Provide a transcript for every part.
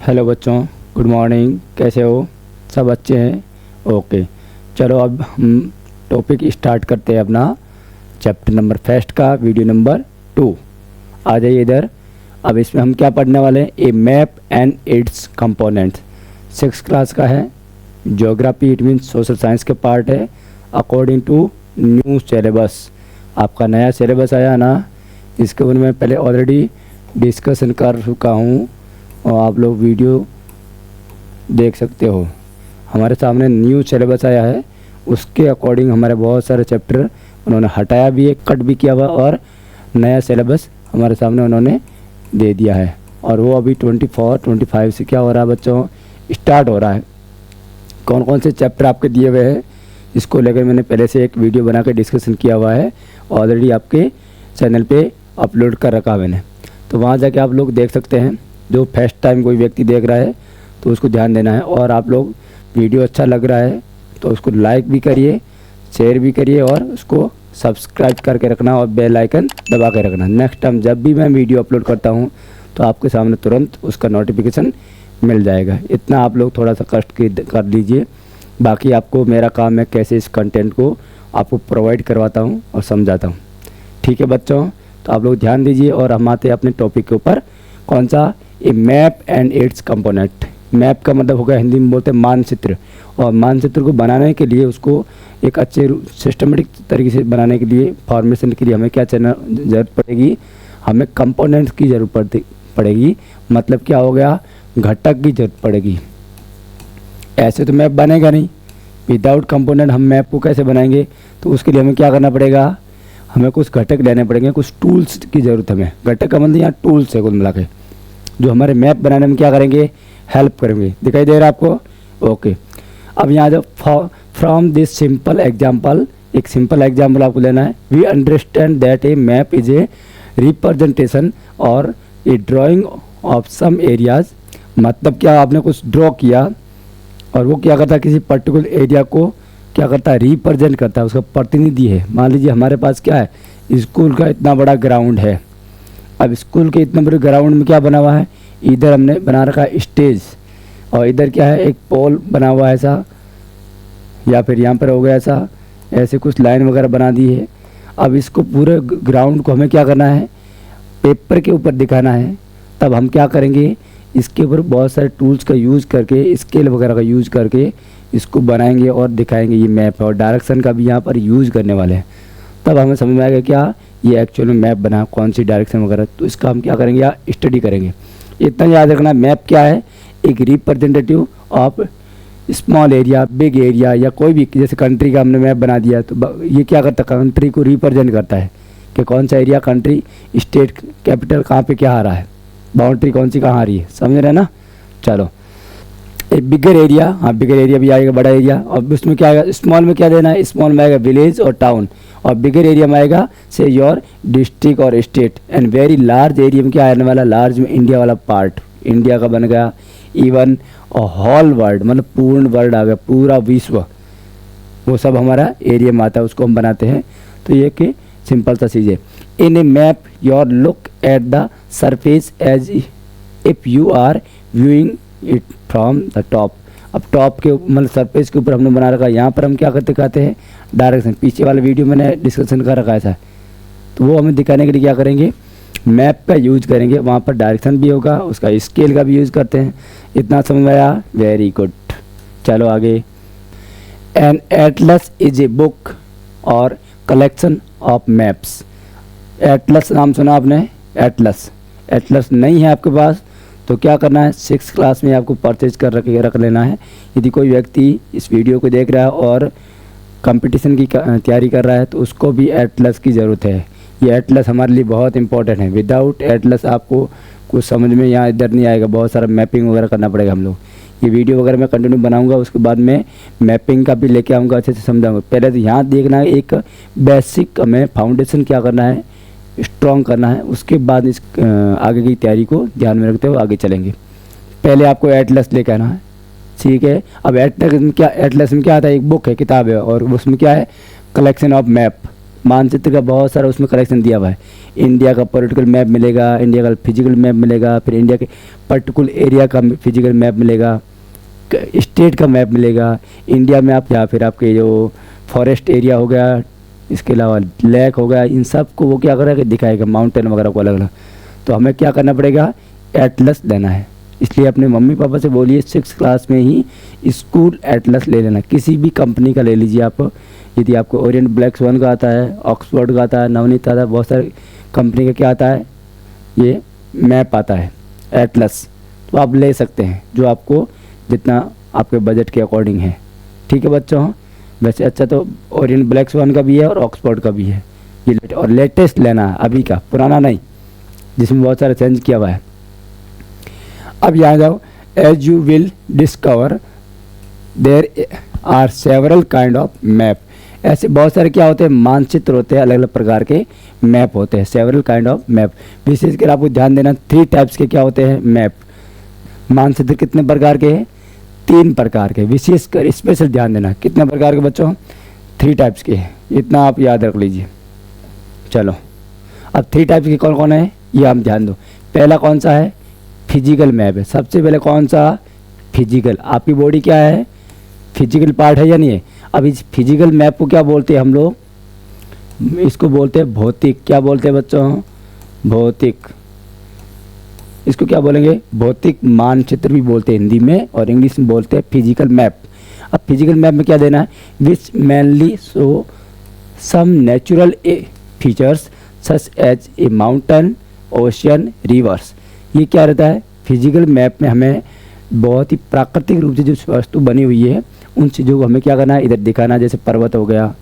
Hello बच्चों, good morning. कैसे हो? सब अच्छे हैं? ओके, चलो अब हम टॉपिक स्टार्ट करते हैं अपना चैप्टर नंबर फर्स्ट का वीडियो नंबर 2। आ जाइए इधर। अब इसमें हम क्या पढ़ने वाले हैं? A map and its components. 6th class का है। Geography it means social science के पार्ट है अकॉर्डिंग टू न्यू सिलेबस। आपका नया सिलेबस आया ना, इसके ऊपर मैं पहले ऑलरेडी डिस्कशन कर चुका हूँ और आप लोग वीडियो देख सकते हो। हमारे सामने न्यू सिलेबस आया है, उसके अकॉर्डिंग हमारे बहुत सारे चैप्टर उन्होंने हटाया भी है, कट भी किया हुआ, और नया सिलेबस हमारे सामने उन्होंने दे दिया है। और वो अभी 24-25 से क्या हो रहा है बच्चों? स्टार्ट हो रहा है। कौन कौन से चैप्टर आपके दिए हुए हैं इसको लेकर मैंने पहले से एक वीडियो बना के डिस्कशन किया हुआ है, ऑलरेडी आपके चैनल पे अपलोड कर रखा है मैंने, तो वहाँ जाके आप लोग देख सकते हैं। जो फर्स्ट टाइम कोई व्यक्ति देख रहा है तो उसको ध्यान देना है, और आप लोग वीडियो अच्छा लग रहा है तो उसको लाइक भी करिए, शेयर भी करिए, और उसको सब्सक्राइब करके रखना और बेल आइकन दबा के रखना। नेक्स्ट टाइम जब भी मैं वीडियो अपलोड करता हूँ तो आपके सामने तुरंत उसका नोटिफिकेशन मिल जाएगा। इतना आप लोग थोड़ा सा कष्ट कर लीजिए, बाकी आपको मेरा काम है कैसे इस कंटेंट को आपको प्रोवाइड करवाता हूँ और समझाता हूँ। ठीक है बच्चों, तो आप लोग ध्यान दीजिए। और हम आते हैं अपने टॉपिक के ऊपर। कौन सा? A map and its component. Map का मतलब होगा, हिंदी में बोलते हैं मानचित्र, और मानचित्र को बनाने के लिए उसको एक अच्छे सिस्टमेटिक तरीके से बनाने के लिए, फॉर्मेशन के लिए हमें क्या जरूरत पड़ेगी? हमें कंपोनेंट्स की जरूरत पड़ेगी। मतलब क्या हो गया? घटक की जरूरत पड़ेगी। ऐसे तो मैप बनेगा नहीं, विदाउट कंपोनेंट हम मैप को कैसे बनाएंगे? तो उसके लिए हमें क्या करना पड़ेगा? हमें कुछ घटक लेने पड़ेंगे, कुछ टूल्स की ज़रूरत है हमें। घटक का मतलब यहाँ टूल्स है कुल मिला के, जो हमारे मैप बनाने में क्या करेंगे? हेल्प करेंगे। दिखाई दे रहा है आपको? ओके, अब यहाँ जो फ्रॉम दिस सिंपल एग्जाम्पल, एक सिंपल एग्जाम्पल आपको लेना है। We understand that a map is a representation और a drawing of some areas. मतलब क्या? आपने कुछ ड्रॉ किया और वो क्या करता है? किसी पर्टिकुलर एरिया को क्या करता है? रिप्रेजेंट करता है, उसका प्रतिनिधि है। मान लीजिए हमारे पास क्या है? स्कूल का इतना बड़ा ग्राउंड है। अब स्कूल के इतने बड़े ग्राउंड में क्या बना हुआ है? इधर हमने बना रखा है स्टेज, और इधर क्या है? एक पोल बना हुआ है ऐसा, या फिर यहाँ पर हो गया ऐसा, ऐसे कुछ लाइन वगैरह बना दी है। अब इसको पूरे ग्राउंड को हमें क्या करना है? पेपर के ऊपर दिखाना है। तब हम क्या करेंगे? इसके ऊपर बहुत सारे टूल्स का यूज़ करके, स्केल वगैरह का यूज़ करके इसको बनाएंगे और दिखाएंगे ये मैप है, और डायरेक्शन का भी यहाँ पर यूज़ करने वाले हैं। तब हमें समझ में आएगा क्या ये एक्चुअल में मैप बना, कौन सी डायरेक्शन वगैरह। तो इसका हम क्या करेंगे? या स्टडी करेंगे। इतना याद रखना, मैप क्या है? एक representative of small area, big area, या कोई भी, जैसे कंट्री का हमने मैप बना दिया तो ये क्या करता है? कंट्री को रिप्रेजेंट करता है कि कौन सा एरिया, कंट्री, स्टेट कैपिटल कहाँ पे क्या आ रहा है, बाउंड्री कौन सी कहाँ आ रही है। समझ रहे ना? चलो, एक बिगर एरिया, हाँ बिगर एरिया भी आएगा, बड़ा एरिया। और उसमें क्या आएगा? स्मॉल में क्या देना है? स्मॉल में आएगा विलेज और टाउन, और बिगर एरिया में आएगा से योर डिस्ट्रिक्ट और state. And very large area में क्या आने वाला? लार्ज में इंडिया वाला पार्ट, इंडिया का बन गया। इवन और होल वर्ल्ड, मतलब पूर्ण वर्ल्ड आ गया, पूरा विश्व, वो सब हमारा एरिया में आता है, उसको हम बनाते हैं। तो ये कि सिंपल सा चीज़ है। In a map your look at the surface as if you are viewing it from the top. अब टॉप के मतलब सरफेस के ऊपर हमने बना रखा है। यहाँ पर हम क्या करते कहते हैं? डायरेक्शन। पीछे वाले वीडियो मैंने डिस्कशन कर रखा है था, तो वो हमें दिखाने के लिए क्या करेंगे? मैप का यूज करेंगे। वहाँ पर डायरेक्शन भी होगा, उसका स्केल का भी यूज़ करते हैं। इतना समझ में आया? Very good. चलो आगे। An atlas is a book और कलेक्शन ऑफ मैप्स। एटलस नाम सुना आपने? एटलस, एटलस नहीं है आपके पास तो क्या करना है? 6th क्लास में आपको परचेज कर रख लेना है। यदि कोई व्यक्ति इस वीडियो को देख रहा है और कंपटीशन की तैयारी कर रहा है तो उसको भी एटलस की ज़रूरत है। ये एटलस हमारे लिए बहुत इंपॉर्टेंट है। विदाउट एटलस आपको कुछ समझ में यहाँ इधर नहीं आएगा, बहुत सारा मैपिंग वगैरह करना पड़ेगा हम लोग। ये वीडियो वगैरह मैं कंटिन्यू बनाऊंगा, उसके बाद में मैपिंग का भी लेके आऊँगा, अच्छे से समझाऊँगा। पहले तो यहाँ देखना है, एक बेसिक हमें फाउंडेशन क्या करना है? स्ट्रॉन्ग करना है। उसके बाद इस आगे की तैयारी को ध्यान में रखते हुए आगे चलेंगे। पहले आपको एटलस लेके आना है, ठीक है। अब एटलस में क्या आता है? एक बुक है, किताब है, और उसमें क्या है? कलेक्शन ऑफ मैप, मानचित्र का बहुत सारा उसमें कलेक्शन दिया हुआ है। इंडिया का पॉलिटिकल मैप मिलेगा, इंडिया का फिजिकल मैप मिलेगा, फिर इंडिया के पर्टिकुलर एरिया का फिजिकल मैप मिलेगा, स्टेट का मैप मिलेगा इंडिया में आप, या फिर आपके जो फॉरेस्ट एरिया हो गया, इसके अलावा लेक हो गया, इन सब को वो क्या करेगा, दिखाएगा, माउंटेन वगैरह को अलग अलग। तो हमें क्या करना पड़ेगा, एटलस लेना है। इसलिए अपने मम्मी पापा से बोलिए 6th क्लास में ही स्कूल एटलस ले लेना, किसी भी कंपनी का ले लीजिए आप। यदि आपको ओरिएंट ब्लैक स्वान का आता है, ऑक्सफोर्ड का आता है, नवनीत आता है, बहुत सारे कंपनी का क्या आता है, ये मैप आता है एटलस, तो आप ले सकते हैं जो आपको जितना आपके बजट के अकॉर्डिंग है। ठीक है बच्चों, वैसे अच्छा तो ओरिएंट ब्लैक स्वान का भी है और ऑक्सफोर्ड का भी है, ये और लेटेस्ट लेना है, अभी का, पुराना नहीं, जिसमें बहुत सारा चेंज किया हुआ है। अब यहाँ जाओ, as you will discover there are several kind of map. ऐसे बहुत सारे क्या होते हैं, मानचित्र होते हैं, अलग अलग प्रकार के मैप होते हैं, सेवरल काइंड ऑफ मैप। विशेषकर आपको ध्यान देना 3 टाइप्स के क्या होते हैं मैप। मानचित्र कितने प्रकार के हैं, 3 प्रकार के, विशेषकर स्पेशल ध्यान देना, कितने प्रकार के बच्चों, 3 टाइप्स के, इतना आप याद रख लीजिए। चलो अब 3 टाइप्स के कौन कौन है ये हम ध्यान दो। पहला कौन सा है, फिजिकल मैप है। सबसे पहले कौन सा, फिजिकल, आपकी बॉडी क्या है, फिजिकल पार्ट है या नहीं है। अब इस फिजिकल मैप को क्या बोलते हैं हम लोग, इसको बोलते हैं भौतिक, क्या बोलते हैं बच्चों, भौतिक, इसको क्या बोलेंगे, भौतिक मानचित्र भी बोलते हैं हिंदी में, और इंग्लिश में बोलते हैं फिजिकल मैप। अब फिजिकल मैप में क्या देना है, which mainly show some natural features such as a mountain, ocean, rivers. ये क्या रहता है, फिजिकल मैप में हमें बहुत ही प्राकृतिक रूप से जो वस्तु बनी हुई है उन चीज़ों को हमें क्या करना है, इधर दिखाना है। जैसे पर्वत हो गया,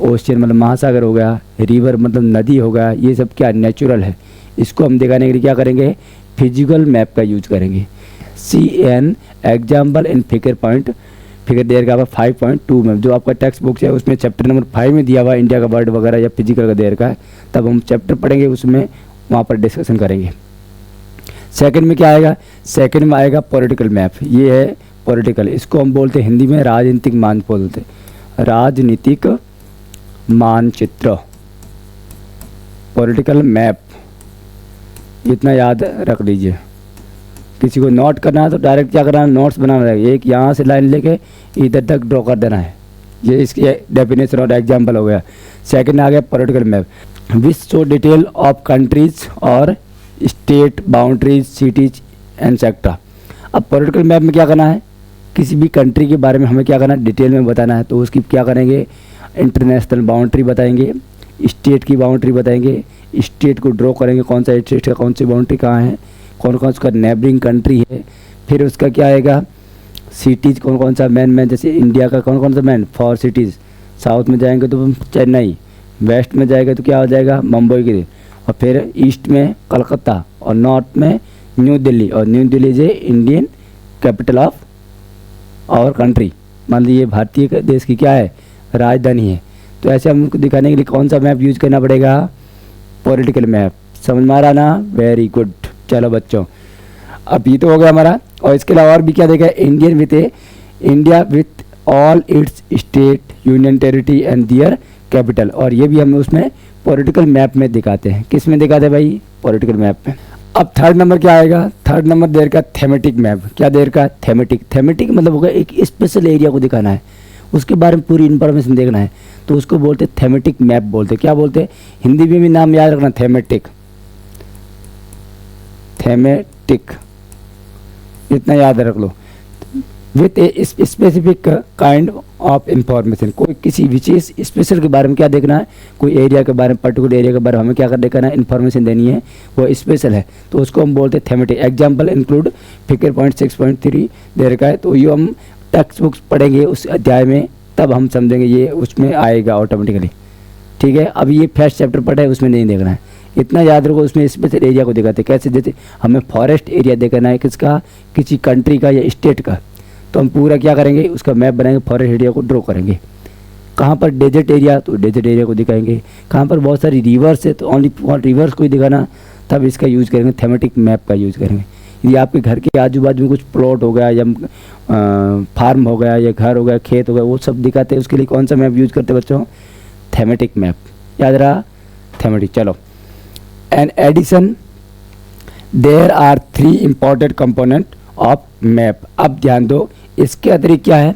ओशियन मतलब महासागर हो गया, रिवर मतलब नदी हो गया, ये सब क्या नेचुरल है, इसको हम दिखाने के लिए क्या करेंगे, फिजिकल मैप का यूज करेंगे। See an example in figure point, figure there का 5.2 में, जो आपका टेक्स्ट बुक है उसमें चैप्टर नंबर 5 में दिया हुआ इंडिया का वर्ड वगैरह या फिजिकल का देर का है, तब हम चैप्टर पढ़ेंगे उसमें, वहाँ पर डिस्कशन करेंगे। सेकंड में क्या आएगा, सेकंड में आएगा पॉलिटिकल मैप। ये है पॉलिटिकल, इसको हम बोलते हैं हिंदी में राजनीतिक मानचित्र बोलते हैं, राजनीतिक मानचित्र, पॉलिटिकल मैप, इतना याद रख लीजिए। किसी को नोट करना है तो डायरेक्ट क्या करना है, नोट्स बनाना है, एक यहाँ से लाइन लेके इधर तक ड्रॉ कर देना है। ये इसकी डेफिनेशन और एग्जाम्पल हो गया। सेकंड आ गया political map, which show detail of countries और state boundaries, cities and sector. अब पॉलिटिकल मैप में क्या करना है, किसी भी कंट्री के बारे में हमें क्या करना है, डिटेल में बताना है, तो उसकी क्या करेंगे, इंटरनेशनल बाउंड्री बताएंगे, स्टेट की बाउंड्री बताएंगे, स्टेट को ड्रॉ करेंगे, कौन सा स्टेट का कौन सी बाउंड्री कहाँ है, कौन कौन उसका नेबरिंग कंट्री है। फिर उसका क्या आएगा, सिटीज़ कौन कौन सा मैन, जैसे इंडिया का कौन कौन सा मैन 4 सिटीज़, साउथ में जाएंगे तो चेन्नई, वेस्ट में जाएगा तो क्या हो जाएगा, मुंबई की, और फिर ईस्ट में कलकत्ता, और नॉर्थ में न्यू दिल्ली, और न्यू दिल्ली जो Indian capital of our country, मान लीजिए भारतीय देश की क्या है, राजधानी है। तो ऐसे हमको दिखाने के लिए कौन सा मैप यूज करना पड़ेगा, पॉलिटिकल मैप। समझ में आ रहा ना, वेरी गुड। चलो बच्चों, अब ये तो हो गया हमारा, और इसके अलावा और भी क्या देखा है, India with all its state, union territory and their capital, और ये भी हम उसमें पॉलिटिकल मैप में दिखाते हैं। किस में दिखाते हैं भाई, पॉलिटिकल मैप में। अब थर्ड नंबर क्या आएगा, थर्ड नंबर देर का थेमेटिक मैप। क्या देर का, थेमेटिक, थेमेटिक मतलब होगा एक स्पेशल एरिया को दिखाना है, उसके बारे में पूरी इन्फॉर्मेशन देखना है, तो उसको बोलते थेमेटिक मैप बोलते। क्या बोलते, हिंदी में भी नाम याद रखना, थेमेटिक, थेमेटिक, इतना याद रख लो। With a specific kind of information, कोई किसी विशेष स्पेशल के बारे में क्या देखना है, कोई एरिया के बारे में, पर्टिकुलर एरिया के बारे में हमें क्या कर देखना है, इन्फॉर्मेशन देनी है, वो स्पेशल है, तो उसको हम बोलते हैं thematic. Example include figure point 6.3 दे रखा है, तो ये हम टेक्स्ट बुक्स पढ़ेंगे उस अध्याय में, तब हम समझेंगे, ये उसमें आएगा ऑटोमेटिकली। ठीक है, अब ये फर्स्ट चैप्टर पढ़ा है, उसमें नहीं देखना है, इतना याद रखो। उसमें स्पेशल एरिया को दिखाते हैं, कैसे, जैसे हमें फॉरेस्ट एरिया देखना है किसका, किसी कंट्री का या स्टेट का, तो हम पूरा क्या करेंगे, उसका मैप बनाएंगे, फॉरेस्ट एरिया को ड्रॉ करेंगे। कहाँ पर डेजर्ट एरिया, तो डेजर्ट एरिया को दिखाएंगे। कहाँ पर बहुत सारी रिवर्स है, तो ओनली रिवर्स को ही दिखाना, तब इसका यूज़ करेंगे, थेमेटिक मैप का यूज़ करेंगे। यदि आपके घर के आजू बाजू में कुछ प्लॉट हो गया, या फार्म हो गया, या घर हो गया, खेत हो गया, वो सब दिखाते हैं, उसके लिए कौन सा मैप यूज़ करते हैं बच्चों, थेमेटिक मैप। याद रहा, थेमेटिक। चलो an addition there are 3 important component of map. अब ध्यान दो, इसके अतिरिक्त क्या है,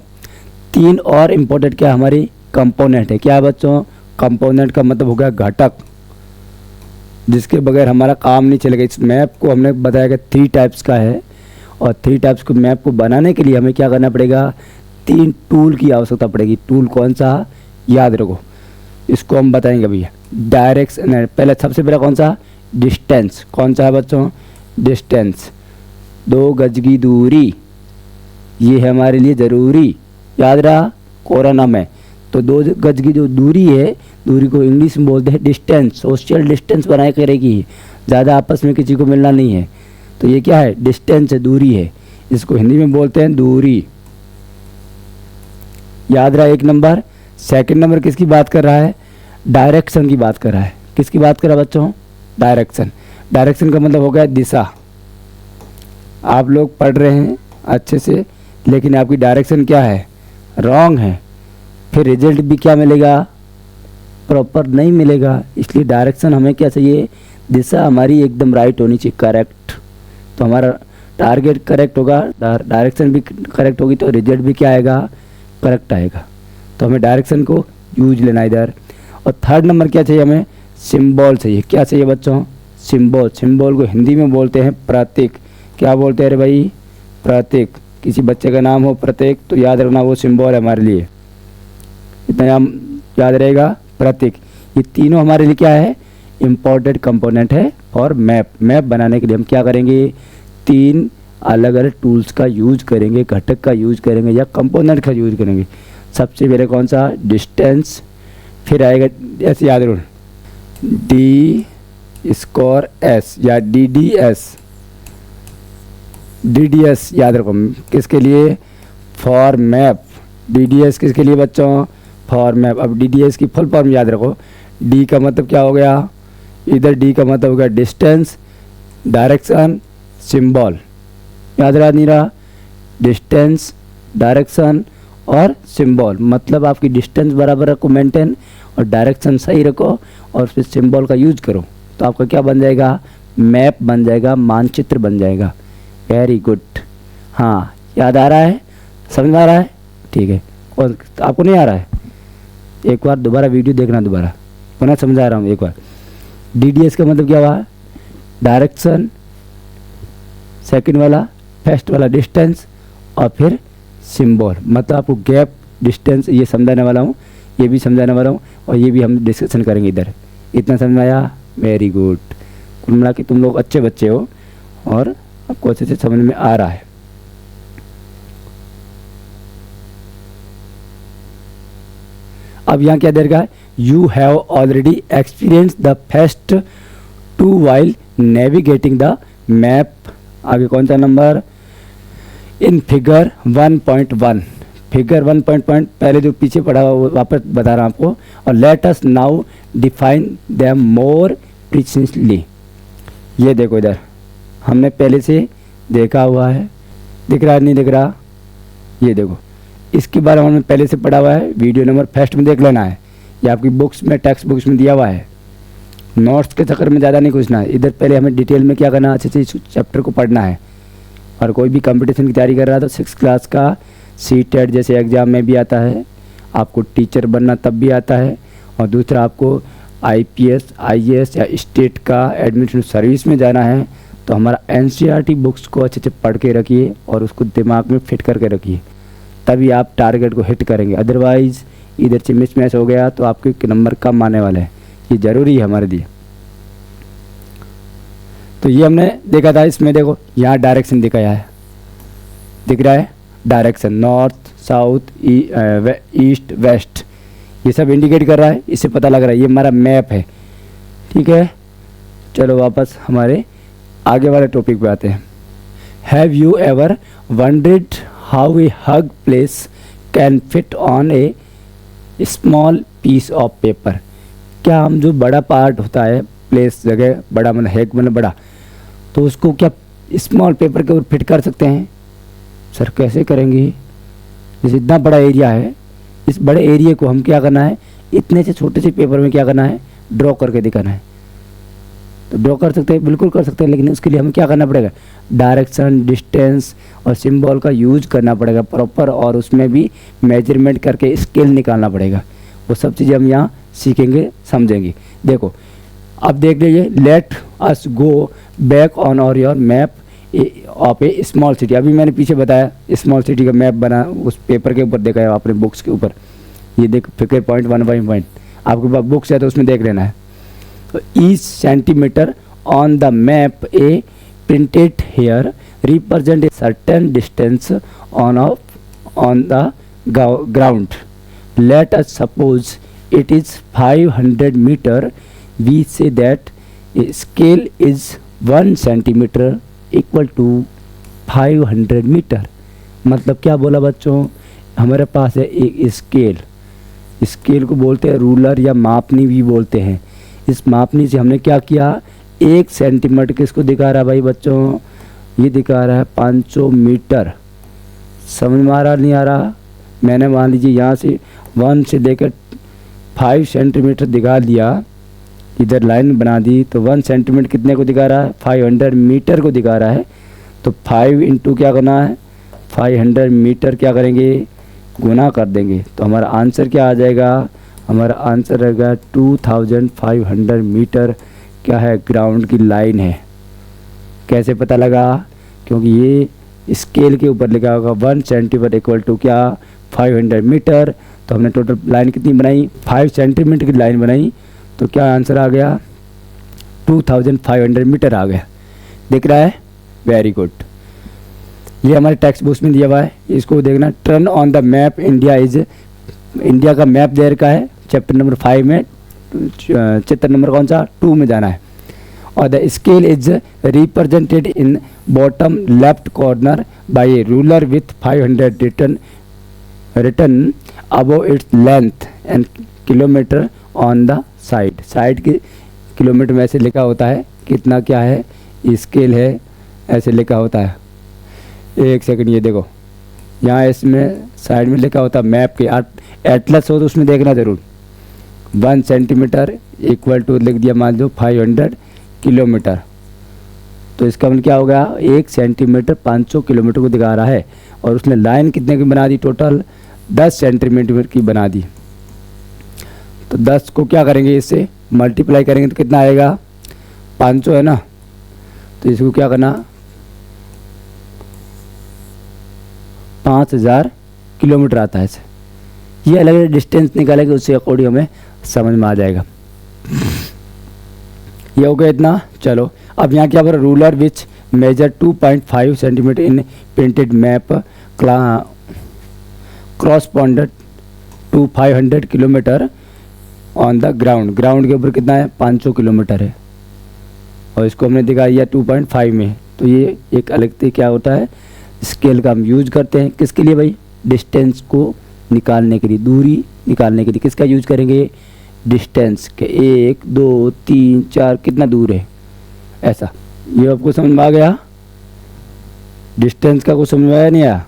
3 और इम्पोर्टेंट क्या हमारी कंपोनेंट है। क्या है बच्चों, कंपोनेंट का मतलब हो गया घटक, जिसके बगैर हमारा काम नहीं चलेगा। इस मैप को हमने बताया कि 3 टाइप्स का है, और 3 टाइप्स को मैप को बनाने के लिए हमें क्या करना पड़ेगा, 3 टूल की आवश्यकता पड़ेगी। टूल कौन सा, याद रखो, इसको हम बताएंगे भैया। डायरेक्शन, पहले सबसे पहले कौन सा, डिस्टेंस। कौन सा है बच्चों, डिस्टेंस, 2 गज की दूरी, ये है हमारे लिए ज़रूरी, याद रहा कोरोना में। तो 2 गज की जो दूरी है, दूरी को इंग्लिश में बोलते हैं डिस्टेंस। सोशल डिस्टेंस बनाए करेगी, ज़्यादा आपस में किसी को मिलना नहीं है। तो ये क्या है, डिस्टेंस है, दूरी है, इसको हिंदी में बोलते हैं दूरी, याद रहा 1 नंबर। सेकंड नंबर किसकी बात कर रहा है, डायरेक्शन की बात कर रहा है। किसकी बात कर रहा है बच्चों, डायरेक्शन। डायरेक्शन का मतलब हो गया दिशा। आप लोग पढ़ रहे हैं अच्छे से, लेकिन आपकी डायरेक्शन क्या है, रॉन्ग है, फिर रिजल्ट भी क्या मिलेगा, प्रॉपर नहीं मिलेगा। इसलिए डायरेक्शन हमें क्या चाहिए, दिशा हमारी एकदम राइट होनी चाहिए, करेक्ट। तो हमारा टारगेट करेक्ट होगा, डायरेक्शन भी करेक्ट होगी, तो रिजल्ट भी क्या आएगा, करेक्ट आएगा। तो हमें डायरेक्शन को यूज लेना इधर। और थर्ड नंबर क्या चाहिए हमें, सिंबल चाहिए। क्या चाहिए बच्चों, सिंबल। सिंबल को हिंदी में बोलते हैं प्रतीक। क्या बोलते हैं अरे भाई, प्रतीक। किसी बच्चे का नाम हो प्रतीक तो याद रखना वो सिंबल है हमारे लिए, इतना याद रहेगा, प्रतीक। ये तीनों हमारे लिए क्या है, इम्पोर्टेंट कंपोनेंट है। और मैप, मैप बनाने के लिए हम क्या करेंगे, 3 अलग अलग टूल्स का यूज करेंगे, घटक का यूज करेंगे या कंपोनेंट का यूज करेंगे। सबसे पहले कौन सा, डिस्टेंस, फिर आएगा ऐसे याद रखो डी स्क्वायर एस या DDS, DDS याद रखो किसके लिए, फॉर मैप। DDS किसके लिए बच्चों, फॉर मैप। अब DDS की फुल फॉर्म याद रखो। D का मतलब क्या हो गया, इधर D का मतलब हो गया डिस्टेंस, डायरेक्शन, सिंबल। याद रहा नहीं रहा, डिस्टेंस, डायरेक्शन और सिंबल। मतलब आपकी डिस्टेंस बराबर रखो मेंटेन, और डायरेक्शन सही रखो, और फिर सिंबल का यूज करो, तो आपका क्या बन जाएगा, मैप बन जाएगा, मानचित्र बन जाएगा। Very good. हाँ याद आ रहा है, समझ में आ रहा है, ठीक है। और आपको नहीं आ रहा है, एक बार दोबारा वीडियो देखना, दोबारा पुनः समझा रहा हूँ एक बार। DDS का मतलब क्या हुआ, डायरेक्शन, सेकंड वाला फर्स्ट वाला डिस्टेंस, और फिर सिंबल। मतलब आपको गैप, डिस्टेंस ये समझाने वाला हूँ, ये भी समझाने वाला हूँ, और ये भी हम डिस्कशन करेंगे इधर। इतना समझ में आया, वेरी गुड। कुल मिला के तुम लोग अच्छे बच्चे हो और आपको अच्छे से समझ में आ रहा है। अब यहाँ क्या दे रखा है, you have already experience the first 2 while navigating the map. आगे कौन सा नंबर, इन फिगर 1.1। फिगर 1.1 पहले जो पीछे पढ़ा हुआ वो वापस बता रहा हूँ आपको। और let us now define them more precisely. ये देखो इधर हमने पहले से देखा हुआ है, दिख रहा है नहीं दिख रहा, ये देखो इसके बारे में हमने पहले से पढ़ा हुआ है, वीडियो नंबर फर्स्ट में देख लेना है। ये आपकी बुक्स में, टेक्स्ट बुक्स में दिया हुआ है। नोट्स के चक्कर में ज़्यादा नहीं घुसना है, इधर पहले हमें डिटेल में क्या करना है, अच्छे से इस चैप्टर को पढ़ना है। और कोई भी कंपटीशन की तैयारी कर रहा है तो 6th क्लास का CTET जैसे एग्ज़ाम में भी आता है, आपको टीचर बनना तब भी आता है। और दूसरा आपको IPS, IAS या स्टेट का एडमिनिस्ट्रेटिव सर्विस में जाना है तो हमारा NCERT बुक्स को अच्छे से पढ़ के रखिए और उसको दिमाग में फिट करके रखिए, तभी आप टारगेट को हिट करेंगे। अदरवाइज़ इधर से मिस मैच हो गया तो आपके नंबर कम आने वाले हैं, ये ज़रूरी है हमारे लिए। तो ये हमने देखा था, इसमें देखो यहाँ डायरेक्शन दिखाया है, दिख रहा है direction, north, south, east, west, ये सब इंडिकेट कर रहा है, इससे पता लग रहा है ये हमारा मैप है। ठीक है, चलो वापस हमारे आगे वाले टॉपिक पे आते हैं। Have you ever wondered how a huge place can fit on a small piece of paper. क्या हम जो बड़ा पार्ट होता है, प्लेस जगह बड़ा मतलब हैग मतलब बड़ा, तो उसको क्या स्मॉल पेपर के ऊपर फिट कर सकते हैं? सर कैसे करेंगे, जैसे इतना बड़ा एरिया है, इस बड़े एरिया को हम क्या करना है, इतने से छोटे से पेपर में क्या करना है, ड्रॉ करके दिखाना है। तो ड्रॉ कर सकते हैं, बिल्कुल कर सकते हैं, लेकिन उसके लिए हमें क्या करना पड़ेगा, डायरेक्शन, डिस्टेंस और सिंबल का यूज करना पड़ेगा प्रॉपर, और उसमें भी मेजरमेंट करके स्केल निकालना पड़ेगा। वो सब चीज़ें हम यहाँ सीखेंगे, समझेंगे। देखो अब देख लीजिए, let us go back on और your map of a small city. अभी मैंने पीछे बताया स्मॉल सिटी का मैप बना, उस पेपर के ऊपर देखा है आपने, बुक्स के ऊपर। ये देख फिगर पॉइंट 1 बाई पॉइंट, आपके पास बुक्स है तो उसमें देख लेना है। तो each centimetre on the map a printed here represent a certain distance on the ground. Let us suppose it is 500 meter. We say that a scale is 1 centimeter equal to 500 metre. मतलब क्या बोला बच्चों, हमारे पास है एक scale, scale को बोलते हैं रूलर या मापनी भी बोलते हैं। इस मापनी से हमने क्या किया, 1 सेंटीमीटर किसको दिखा रहा है भाई बच्चों, ये दिखा रहा है 500 मीटर। समझ में आ रहा नहीं आ रहा, मैंने मान लीजिए यहाँ से 1 से लेकर 5 सेंटीमीटर दिखा दिया, इधर लाइन बना दी, तो 1 सेंटीमीटर कितने को दिखा रहा है, 500 मीटर को दिखा रहा है। तो 5 इंटू क्या करना है, 500 मीटर क्या करेंगे, गुना कर देंगे। तो हमारा आंसर क्या आ जाएगा, हमारा आंसर रहेगा 2500 मीटर क्या है, ग्राउंड की लाइन है। कैसे पता लगा, क्योंकि ये स्केल के ऊपर लिखा होगा 1 सेंटीमीटर इक्वल टू क्या, 500 मीटर। तो हमने टोटल लाइन कितनी बनाई, 5 सेंटीमीटर की लाइन बनाई, तो क्या आंसर आ गया, 2500 मीटर आ गया। दिख रहा है, वेरी गुड। ये हमारे टेक्स्ट बुक्स में दिया हुआ है, इसको देखना। Turn on the map India is, India का मैप देर का है, चैप्टर नंबर 5 में, चित्र नंबर कौन सा, 2 में जाना है। और the scale is represented in bottom left corner by a ruler with 500 written above its length and kilometer on the side। Side के किलोमीटर में ऐसे लिखा होता है कितना क्या है, स्केल है, ऐसे लिखा होता है। एक सेकंड, ये देखो यहाँ इसमें साइड में लिखा होता है मैप के, एटलस हो तो उसमें देखना ज़रूर। 1 सेंटीमीटर इक्वल टू लिख दिया मान लो 500 किलोमीटर, तो इसका मतलब क्या हो गया, 1 सेंटीमीटर 500 किलोमीटर को दिखा रहा है। और उसने लाइन कितने की बना दी, टोटल 10 सेंटीमीटर की बना दी। तो 10 को क्या करेंगे, इससे मल्टीप्लाई करेंगे तो कितना आएगा, 500 है ना, तो इसको क्या करना, 5000 किलोमीटर आता है इसे। ये अलग अलग डिस्टेंस निकालेंगे, उससे अकॉर्डिंग हमें समझ में आ जाएगा। ये हो गया इतना। चलो अब यहाँ क्या बोला, ruler which measure 2.5 centimetre in printed map corresponds to 500 kilometre on the ground. Ground के ऊपर कितना है, 500 किलोमीटर है, और इसको हमने दिखाया 2.5 में। तो ये एक अलग से क्या होता है, स्केल का हम यूज करते हैं किसके लिए भाई, डिस्टेंस को निकालने के लिए, दूरी निकालने के लिए किसका यूज करेंगे, डिस्टेंस के। 1 2 3 4 कितना दूर है, ऐसा। ये आपको समझ में आ गया, डिस्टेंस का कुछ समझ में आया नहीं आया,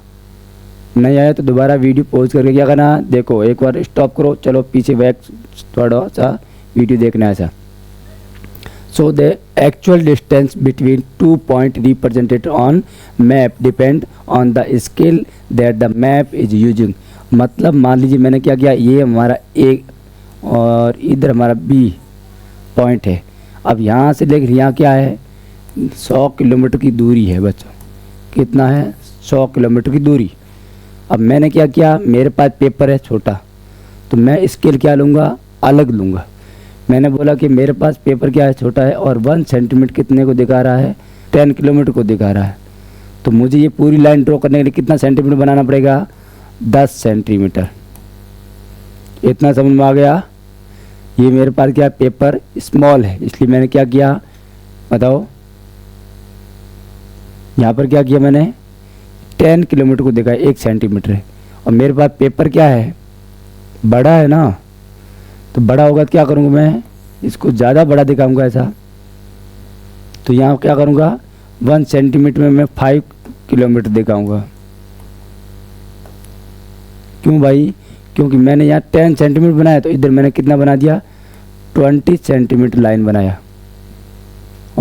नहीं आया तो दोबारा वीडियो पॉज करके क्या करना, देखो एक बार स्टॉप करो, चलो पीछे बैक थोड़ा सा वीडियो देखना है ऐसा। So the actual distance between 2 point represented on map depend on the scale that the map is using. मतलब मान लीजिए मैंने क्या किया, ये हमारा ए और इधर हमारा बी पॉइंट है। अब यहाँ से लेकर यहाँ क्या है, 100 किलोमीटर की दूरी है बच्चों, कितना है, 100 किलोमीटर की दूरी। अब मैंने क्या किया, मेरे पास पेपर है छोटा, तो मैं स्केल क्या लूँगा, अलग लूँगा। मैंने बोला कि मेरे पास पेपर क्या है, छोटा है, और 1 सेंटीमीटर कितने को दिखा रहा है, 10 किलोमीटर को दिखा रहा है। तो मुझे ये पूरी लाइन ड्रॉ करने के लिए कितना सेंटीमीटर बनाना पड़ेगा, 10 सेंटीमीटर। इतना समझ में आ गया। ये मेरे पास क्या पेपर स्मॉल है, इसलिए मैंने क्या किया बताओ, यहाँ पर क्या किया मैंने, 10 किलोमीटर को देखा, 1 सेंटीमीटर है। और मेरे पास पेपर क्या है, बड़ा है ना, तो बड़ा होगा तो क्या करूँगा मैं, इसको ज़्यादा बड़ा दिखाऊंगा ऐसा। तो यहाँ क्या करूँगा, 1 सेंटीमीटर में मैं 5 किलोमीटर दिखाऊंगा। क्यों भाई, क्योंकि मैंने यहाँ 10 सेंटीमीटर बनाया, तो इधर मैंने कितना बना दिया, 20 सेंटीमीटर लाइन बनाया।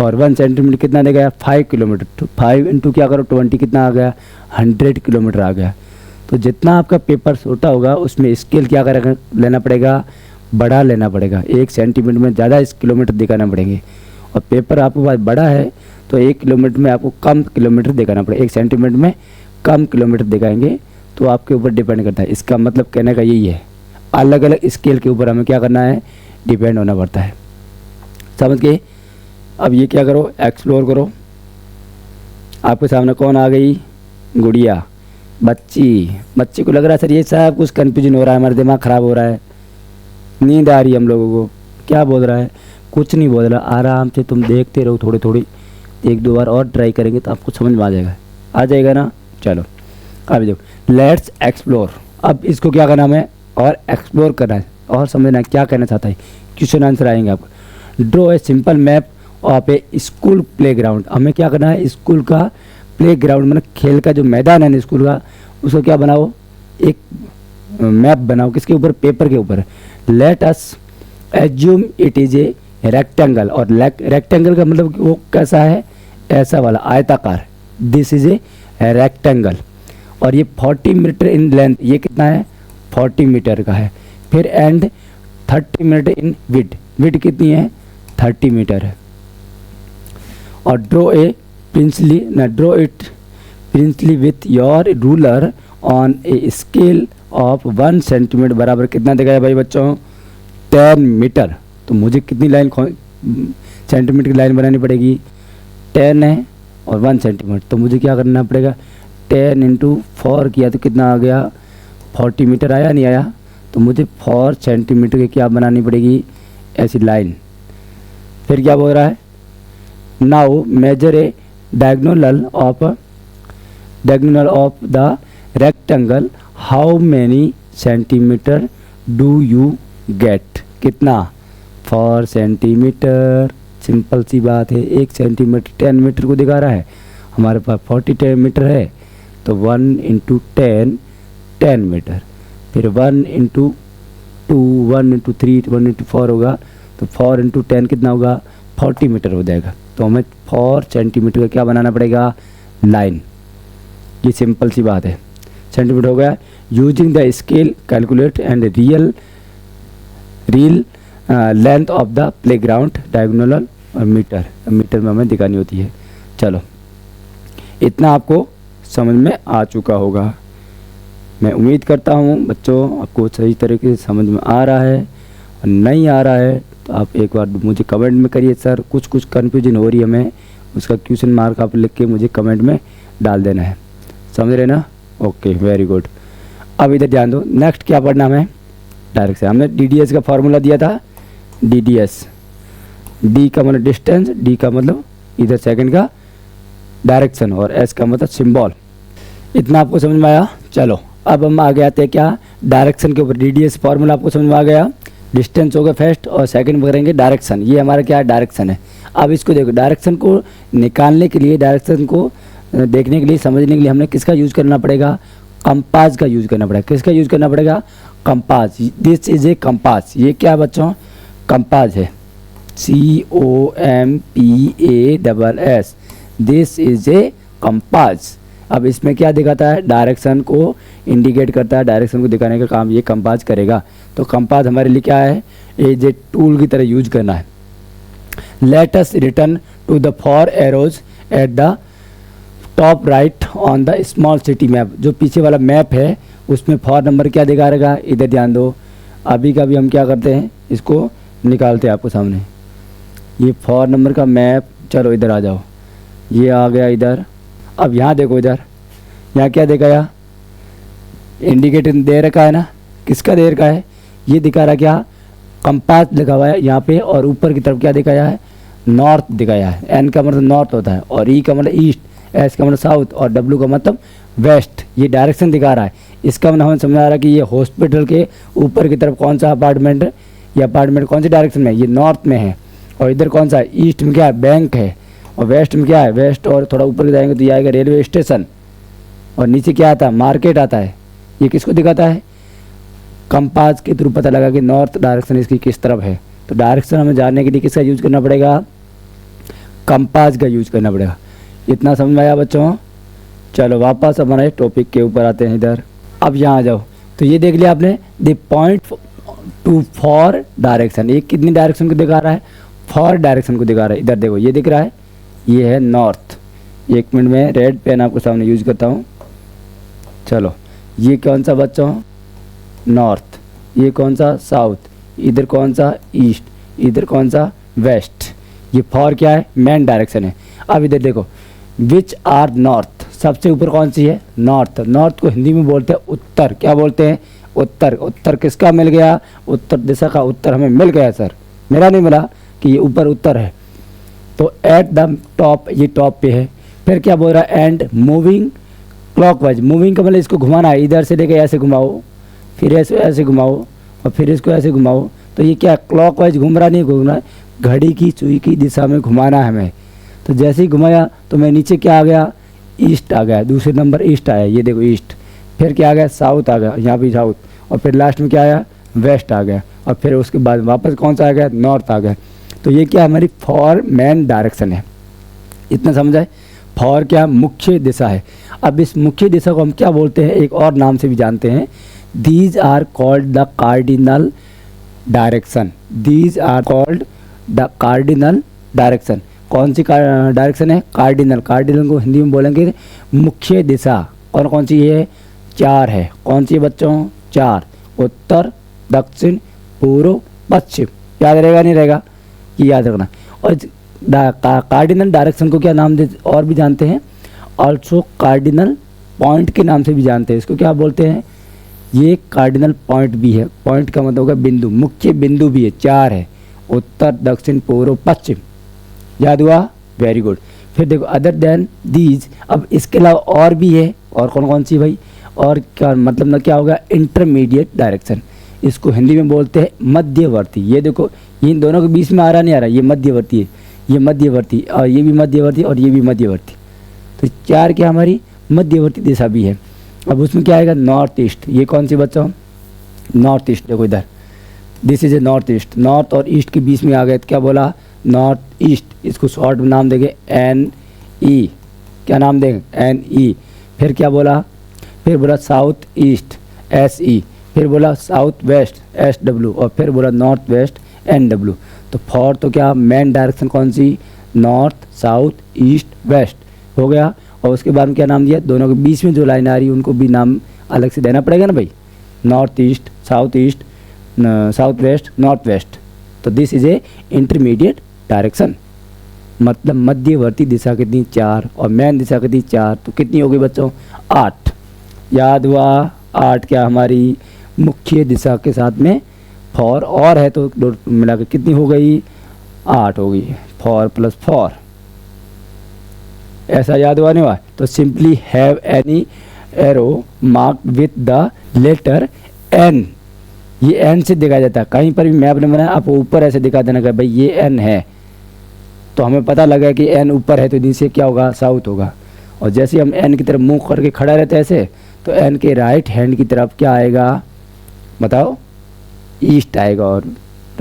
और 1 सेंटीमीटर कितना दे गया 5 किलोमीटर। तो 5 इंटू क्या करो 20 कितना आ गया 100 किलोमीटर आ गया। तो जितना आपका पेपर छोटा होगा उसमें स्केल क्या करेगा लेना पड़ेगा, बड़ा लेना पड़ेगा। 1 सेंटीमीटर में ज़्यादा इस किलोमीटर दिखाना पड़ेंगे, और पेपर आपके पास बड़ा है तो 1 किलोमीटर में आपको कम किलोमीटर दिखाना पड़ेगा, 1 सेंटीमीटर में कम किलोमीटर दिखाएंगे। तो आपके ऊपर डिपेंड करता है। इसका मतलब कहने का यही है, अलग अलग स्केल के ऊपर हमें क्या करना है, डिपेंड होना पड़ता है। समझ गए। अब ये क्या करो, एक्सप्लोर करो। आपके सामने कौन आ गई, गुड़िया, बच्ची को लग रहा है सर ये सब कुछ कन्फ्यूजन हो रहा है, हमारा दिमाग ख़राब हो रहा है, नींद आ रही है हम लोगों को। क्या बोल रहा है, कुछ नहीं बोल रहा, आराम से तुम देखते रहो, थोड़ी थोड़ी 1-2 बार और ट्राई करेंगे तो आपको समझ में आ जाएगा ना। चलो अब देखो, लेट्स एक्सप्लोर। अब इसको क्या करना हमें, और एक्सप्लोर करना है और समझना है क्या कहना चाहता है। क्वेश्चन आंसर आएंगे आपको। Draw a simple map of A school playground. हमें क्या करना है, स्कूल का प्लेग्राउंड मतलब खेल का जो मैदान है स्कूल का, उसको क्या बनाओ, एक मैप बनाओ। किसके ऊपर, पेपर के ऊपर। Let us assume it is a rectangle. और रेक्टेंगल का मतलब वो कैसा है, ऐसा वाला आयताकार। This is a rectangle. और ये 40 मीटर इन लेंथ, ये कितना है 40 मीटर का है। फिर and 30 metre in width, width कितनी है 30 मीटर है। और draw it precisely with your ruler on a scale of 1 centimetre बराबर कितना दिखाया भाई बच्चों 10 मीटर। तो मुझे कितनी लाइन सेंटीमीटर की लाइन बनानी पड़ेगी, 10 है और 1 सेंटीमीटर। तो मुझे क्या करना पड़ेगा, 10 इंटू 4 किया तो कितना आ गया 40 मीटर आया, नहीं आया। तो मुझे 4 सेंटीमीटर की क्या बनानी पड़ेगी, ऐसी लाइन। फिर क्या बोल रहा है, now measure a diagonal of the rectangle, how many centimetre do you get. कितना 4 सेंटीमीटर। सिंपल सी बात है, 1 सेंटीमीटर 10 मीटर को दिखा रहा है, हमारे पास 40 मीटर है। तो 1 इंटू 10 मीटर। फिर 1 इंटू 2, 1 इंटू 3, 1 इंटू 4 होगा। तो 4 इंटू 10 कितना होगा 40 मीटर हो जाएगा। तो हमें 4 सेंटीमीटर का क्या बनाना पड़ेगा, लाइन। ये सिंपल सी बात है, सेंटीमीटर हो गया। Using the scale calculate and real length of the playground diagonal और मीटर में हमें दिखानी होती है। चलो इतना आपको समझ में आ चुका होगा। मैं उम्मीद करता हूँ बच्चों आपको सही तरीके से समझ में आ रहा है। और नहीं आ रहा है तो आप एक बार मुझे कमेंट में करिए, सर कुछ कन्फ्यूजन हो रही है हमें, उसका क्वेश्चन मार्क आप लिख के मुझे कमेंट में डाल देना है। समझ रहे ना, ओके वेरी गुड। अब इधर ध्यान दो, नेक्स्ट क्या पढ़ना हमें, डायरेक्शन। हमने DDS का फॉर्मूला दिया था, DDS, D का मतलब डिस्टेंस, D का मतलब इधर सेकंड का डायरेक्शन, और S का मतलब सिंबल। इतना आपको समझ में आया। चलो अब हम आगे आते हैं क्या, डायरेक्शन के ऊपर। DDS फॉर्मूला आपको समझ में आ गया। डिस्टेंस हो गया फर्स्ट, और सेकंड करेंगे डायरेक्शन। ये हमारा क्या डायरेक्शन है। अब इसको देखो, डायरेक्शन को निकालने के लिए, डायरेक्शन को देखने के लिए, समझने के लिए हमने किसका यूज़ करना पड़ेगा, कंपास का यूज़ करना पड़ेगा। किसका यूज़ करना पड़ेगा, compass. This is A compass. ये क्या बच्चों, कंपास है, COMPASS। This is A compass. अब इसमें क्या दिखाता है, डायरेक्शन को इंडिकेट करता है, डायरेक्शन को दिखाने का काम ये कंपास करेगा। तो कंपास हमारे लिए क्या है, एज ए टूल की तरह यूज करना है। Let us return to the 4 arrows at the top right on the small city map. जो पीछे वाला मैप है उसमें 4 नंबर क्या दिखा रहेगा, इधर ध्यान दो। अभी का भी हम क्या करते हैं, इसको निकालते हैं आपको सामने। ये 4 नंबर का मैप, चलो इधर आ जाओ, ये आ गया इधर। अब यहाँ देखो, इधर यहाँ क्या दिखाया, इंडिकेटर दे रखा है ना, किसका दे रखा है, ये दिखा रहा क्या, कंपास लिखा हुआ है यहाँ पे। और ऊपर की तरफ क्या दिखाया है, नॉर्थ दिखाया है। N का मतलब नॉर्थ होता है, और E का मतलब ईस्ट, S का मतलब साउथ, और W का मतलब वेस्ट। ये डायरेक्शन दिखा रहा है। इसका मतलब हमें समझ आ रहा है कि ये हॉस्पिटल के ऊपर की तरफ कौन सा अपार्टमेंट है, ये अपार्टमेंट कौन सी डायरेक्शन में है, ये नॉर्थ में है। और इधर कौन सा है, ईस्ट में क्या है, बैंक है। और वेस्ट में क्या है, वेस्ट, और थोड़ा ऊपर जाएंगे तो ये आएगा रेलवे स्टेशन, और नीचे क्या आता है, मार्केट आता है। ये किसको दिखाता है, कंपास के थ्रू पता लगा कि नॉर्थ डायरेक्शन इसकी किस तरफ है। तो डायरेक्शन हमें जानने के लिए किसका यूज करना पड़ेगा, कंपास का यूज करना पड़ेगा। इतना समझ में आया बच्चों? चलो वापस हमारे टॉपिक के ऊपर आते हैं इधर। अब यहाँ आ जाओ, तो ये देख लिया आपने, the point two for direction, ये कितनी डायरेक्शन को दिखा रहा है? फॉर डायरेक्शन को दिखा रहा है। इधर देखो ये दिख रहा है, ये है नॉर्थ। 1 मिनट में रेड पेन आपके सामने यूज करता हूँ। चलो ये कौन सा बच्चों? नॉर्थ। ये कौन सा? साउथ। इधर कौन सा? ईस्ट। इधर कौन सा? वेस्ट। ये फॉर क्या है? मेन डायरेक्शन है। अब इधर देखो, विच आर नॉर्थ, सबसे ऊपर कौन सी है? नॉर्थ। नॉर्थ को हिंदी में बोलते हैं उत्तर। क्या बोलते हैं? उत्तर। उत्तर किसका मिल गया? उत्तर दिशा का उत्तर हमें मिल गया सर, मेरा नहीं मिला कि ये ऊपर उत्तर है। तो एट द टॉप, ये टॉप पे है। फिर क्या बोल रहा है? And moving clockwise. मूविंग का मतलब इसको घुमाना है, इधर से लेके ऐसे घुमाओ, फिर ऐसे ऐसे घुमाओ और फिर इसको ऐसे घुमाओ। तो ये क्या क्लॉकवाइज घूम रहा? नहीं घूम रहा है, घड़ी की सुई की दिशा में घुमाना है हमें। तो जैसे ही घुमाया तो मैं नीचे क्या आ गया? ईस्ट आ गया। दूसरे नंबर ईस्ट आया, ये देखो ईस्ट। फिर क्या आ गया? साउथ आ गया, यहाँ भी साउथ। और फिर लास्ट में क्या आया? वेस्ट आ गया। और फिर उसके बाद वापस कौन सा आ गया? नॉर्थ आ गया। तो ये क्या हमारी फॉर मेन डायरेक्शन है। इतना समझ आए? फॉर क्या? मुख्य दिशा है। अब इस मुख्य दिशा को हम क्या बोलते हैं? एक और नाम से भी जानते हैं, these are called the cardinal direction. These are called the cardinal direction. कौन सी डायरेक्शन है? कार्डिनल। कार्डिनल को हिंदी में बोलेंगे मुख्य दिशा। और कौन सी है? 4 है। कौन सी बच्चों? 4। उत्तर, दक्षिण, पूर्व, पश्चिम। याद रहेगा नहीं रहेगा? ये याद रखना। और कार्डिनल डायरेक्शन को क्या नाम दे और भी जानते हैं? ऑल्सो कार्डिनल पॉइंट के नाम से भी जानते हैं। इसको क्या बोलते हैं? ये कार्डिनल पॉइंट भी है। पॉइंट का मतलब होगा बिंदु, मुख्य बिंदु भी है। 4 है, उत्तर, दक्षिण, पूर्व, पश्चिम। याद हुआ? Very good. फिर देखो अदर देन दीज, अब इसके अलावा और भी है। और कौन कौन सी भाई? और क्या मतलब ना क्या होगा? Intermediate direction. इसको हिंदी में बोलते हैं मध्यवर्ती। ये देखो, ये इन दोनों के बीच में आ रहा नहीं आ रहा, ये मध्यवर्ती है, ये मध्यवर्ती, और ये भी मध्यवर्ती, और ये भी मध्यवर्ती। तो 4 क्या हमारी मध्यवर्ती दिशा भी है। अब उसमें क्या आएगा? North east. ये कौन सी बच्चों? North east. देखो इधर, this is A north east. North और ईस्ट के बीच में आ गए तो क्या बोला? North east. इसको शॉर्ट में नाम देंगे NE। क्या नाम देंगे? NE। फिर क्या बोला? फिर बोला साउथ ईस्ट, SE। फिर बोला साउथ वेस्ट, SW। और फिर बोला नॉर्थ वेस्ट, NW। तो फॉर तो क्या मेन डायरेक्शन कौन सी? नॉर्थ, साउथ, ईस्ट, वेस्ट हो गया। और उसके बाद में क्या नाम दिया? दोनों के बीच में जो लाइन आ रही है उनको भी नाम अलग से देना पड़ेगा ना भाई। North east, south west, north west. तो this is a intermediate direction. मतलब मध्यवर्ती दिशा कितनी? 4। और मेन दिशा कितनी? 4। तो कितनी हो गई बच्चों? 8। याद हुआ? 8 क्या हमारी मुख्य दिशा के साथ में फॉर और है, तो मिलाकर कितनी हो गई? 8 हो गई। 4 + 4। ऐसा याद हुआ नहीं हुआ? तो simply have any arrow mark with the letter N। ये N से दिखाया जाता है। कहीं पर भी मैप नहीं बनाया, आप ऊपर ऐसे दिखा देना कि भाई ये N है, तो हमें पता लगा कि N ऊपर है, तो नीचे क्या होगा? साउथ होगा। और जैसे हम N की तरफ मुंह करके खड़ा रहते हैं ऐसे, तो N के राइट हैंड की तरफ क्या आएगा? बताओ? ईस्ट आएगा। और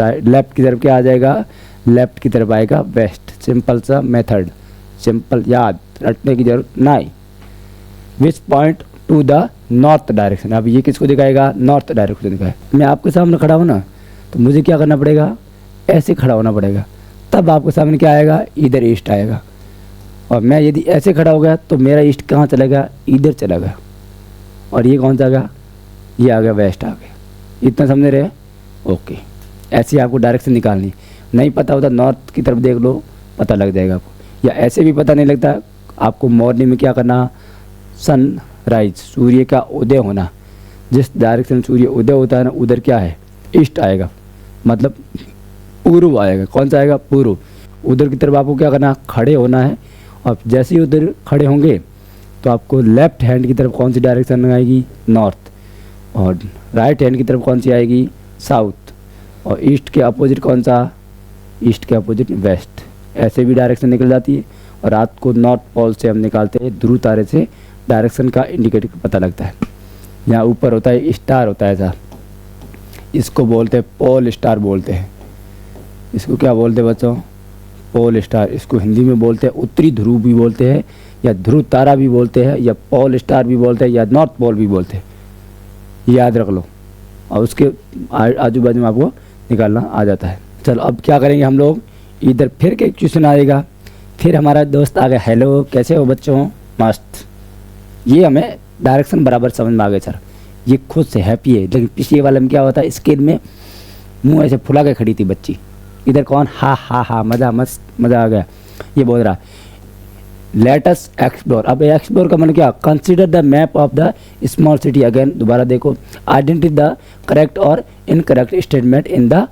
लेफ्ट की तरफ क्या आ जाएगा? लेफ्ट की तरफ आएगा वेस्ट। सिंपल सा मेथड, सिंपल, याद रटने की जरूरत नहीं। Which point two the north direction. अब ये किसको दिखाएगा? नॉर्थ डायरेक्शन दिखाएगा। मैं आपके सामने खड़ा हूँ ना, तो मुझे क्या करना पड़ेगा? ऐसे खड़ा होना पड़ेगा, तब आपके सामने क्या आएगा? इधर ईस्ट आएगा। और मैं यदि ऐसे खड़ा हो गया तो मेरा ईस्ट कहाँ चलेगा? इधर चला गया। और ये कौन सा आ गया? ये आ गया वेस्ट आ गया। इतना समझ रहे? ओके। ऐसे आपको डायरेक्शन निकालनी। नहीं पता होता नॉर्थ की तरफ देख लो, पता लग जाएगा आपको। या ऐसे भी पता नहीं लगता, आपको मॉर्निंग में क्या करना? सनराइज, सूर्य का उदय होना। जिस डायरेक्शन सूर्य उदय होता है ना, उधर क्या है? ईस्ट आएगा, मतलब पूर्व आएगा। कौन सा आएगा? पूर्व। उधर की तरफ आपको क्या करना? खड़े होना है। और जैसे ही उधर खड़े होंगे तो आपको लेफ्ट हैंड की तरफ कौन सी डायरेक्शन आएगी? नॉर्थ। और राइट हैंड की तरफ कौन सी आएगी? साउथ। और ईस्ट के अपोजिट कौन सा? ईस्ट के अपोजिट वेस्ट। ऐसे भी डायरेक्शन निकल जाती है। और रात को नॉर्थ पोल से हम निकालते हैं, ध्रुव तारे से डायरेक्शन का इंडिकेटर पता लगता है। यहाँ ऊपर होता है स्टार होता है ऐसा, इसको बोलते हैं पोल स्टार बोलते हैं। इसको क्या बोलते हैं बच्चों? पोल स्टार, इसको हिंदी में बोलते हैं उत्तरी ध्रुव भी बोलते हैं, या ध्रुव तारा भी बोलते हैं, या पोल स्टार भी बोलते हैं, या नॉर्थ पोल भी बोलते हैं, याद रख लो। और उसके आजू बाजू में आपको निकालना आ जाता है। चलो अब क्या करेंगे हम लोग, इधर फिर के क्वेश्चन आएगा, फिर हमारा दोस्त आ गया, हेलो कैसे हो बच्चों, मस्त। ये हमें डायरेक्शन बराबर समझ में आ गया सर, ये खुद से हैप्पी है। लेकिन पिछले वाले में क्या होता है, स्क्रीन में मुंह ऐसे फुला के खड़ी थी बच्ची, इधर कौन हा हा हा, मज़ा मस्त मज़ा आ गया। ये बोल रहा लेट अस एक्सप्लोर। अब एक्सप्लोर का मतलब क्या, consider the map of the small city again, दोबारा देखो, आइडेंटिफाई द करेक्ट और incorrect statement in the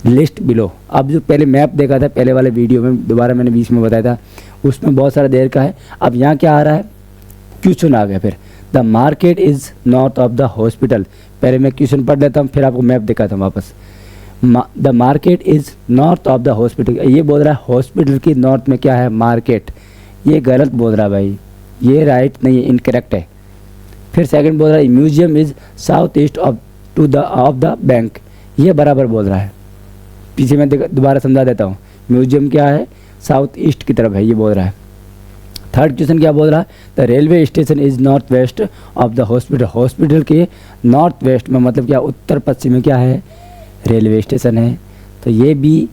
list below. अब जो पहले मैप देखा था पहले वाले वीडियो में, दोबारा मैंने बीच में बताया था, उसमें बहुत सारा देर का है। अब यहाँ क्या आ रहा है, क्वेश्चन आ गया। फिर the market is north of the hospital, पहले मैं क्वेश्चन पढ़ लेता हूँ फिर आपको मैप दिखाता हूँ वापस। The market is north of the hospital, ये बोल रहा है हॉस्पिटल की नॉर्थ में क्या है, मार्केट। ये गलत बोल रहा है भाई, ये राइट नहीं है, इनकरेक्ट है। फिर सेकंड बोल रहा है museum is south east of to the of the bank, ये बराबर बोल रहा है। पीछे मैं दोबारा समझा देता हूँ, म्यूजियम क्या है, साउथ ईस्ट की तरफ है, ये बोल रहा है। थर्ड क्वेश्चन क्या बोल रहा है, the railway station is north west of the hospital, hospital के नॉर्थ वेस्ट में मतलब क्या, उत्तर पश्चिम में क्या है, रेलवे स्टेशन है, तो ये भी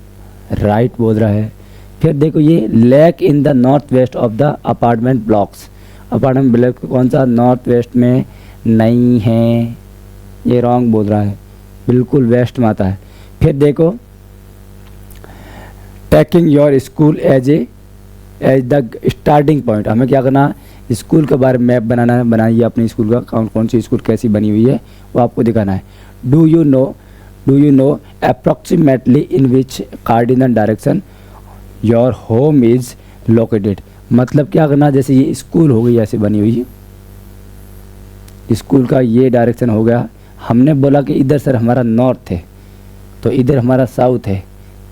राइट बोल रहा है। फिर देखो ये lake in the north west of the apartment blocks, apartment block कौन सा, नॉर्थ वेस्ट में नहीं है, ये रॉन्ग बोल रहा है, बिल्कुल वेस्ट में आता है। फिर देखो taking your school as the starting point, हमें क्या करना है, स्कूल के बारे में मैप बनाना है, बनाइए अपने स्कूल का, कौन सी स्कूल कैसी बनी हुई है वो आपको दिखाना है। Do you know approximately in which cardinal direction your home is located, मतलब क्या करना, जैसे ये स्कूल हो गई ऐसे बनी हुई है, स्कूल का ये डायरेक्शन हो गया। हमने बोला कि इधर सर हमारा नॉर्थ है, तो इधर हमारा साउथ है,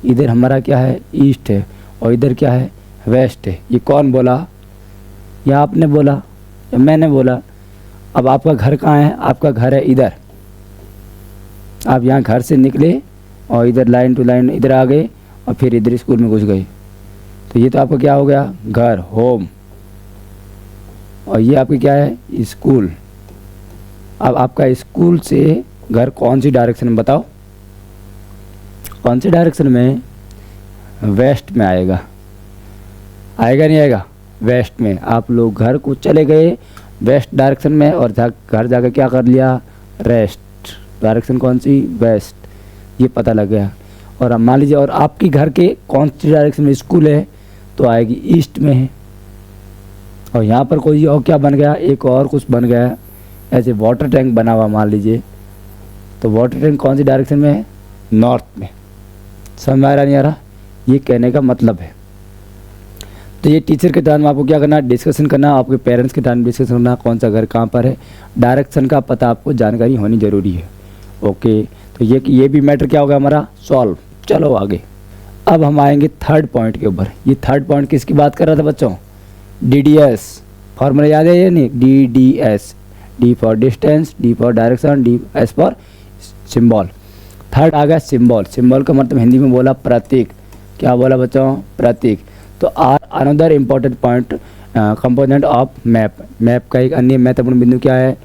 इधर हमारा क्या है, ईस्ट है, और इधर क्या है, वेस्ट है। ये कौन बोला, या आपने बोला या मैंने बोला। अब आपका घर कहाँ है, आपका घर है इधर, आप यहाँ घर से निकले और इधर लाइन टू लाइन इधर आ गए और फिर इधर स्कूल में घुस गए, तो ये तो आपका क्या हो गया, घर, होम, और ये आपकी क्या है, स्कूल। अब आपका स्कूल से घर कौन सी डायरेक्शन में बताओ, कौन सी डायरेक्शन में, वेस्ट में आएगा, आएगा नहीं आएगा, वेस्ट में। आप लोग घर को चले गए वेस्ट डायरेक्शन में और घर जाकर क्या कर लिया, रेस्ट, डायरेक्शन कौन सी, वेस्ट, ये पता लग गया। और अब मान लीजिए और आपकी घर के कौन सी डायरेक्शन में स्कूल है, तो आएगी ईस्ट में है। और यहाँ पर कोई और क्या बन गया, एक और कुछ बन गया, ऐसे वाटर टैंक बना हुआ मान लीजिए, तो वाटर टैंक कौन सी डायरेक्शन में है, नॉर्थ में। समझ में आ रहा नहीं आ रहा, ये कहने का मतलब है। तो ये टीचर के टाइम में आपको क्या करना, डिस्कशन करना, आपके पेरेंट्स के टाइम डिस्कशन करना, कौन सा घर कहाँ पर है, डायरेक्शन का पता आपको जानकारी होनी ज़रूरी है। ओके, तो ये भी मैटर क्या होगा हमारा, सॉल्व। चलो आगे, अब हम आएंगे थर्ड पॉइंट के ऊपर। ये थर्ड पॉइंट किसकी बात कर रहा था बच्चों, DDS, फॉर्मूला याद है या नहीं, DDS, D for distance, D for direction, S for symbol. Third आ गया सिंबल, सिंबल का मतलब हिंदी में बोला प्रतीक, क्या बोला बच्चों, प्रतीक। तो another important point component of map, map का एक अन्य महत्वपूर्ण बिंदु क्या है,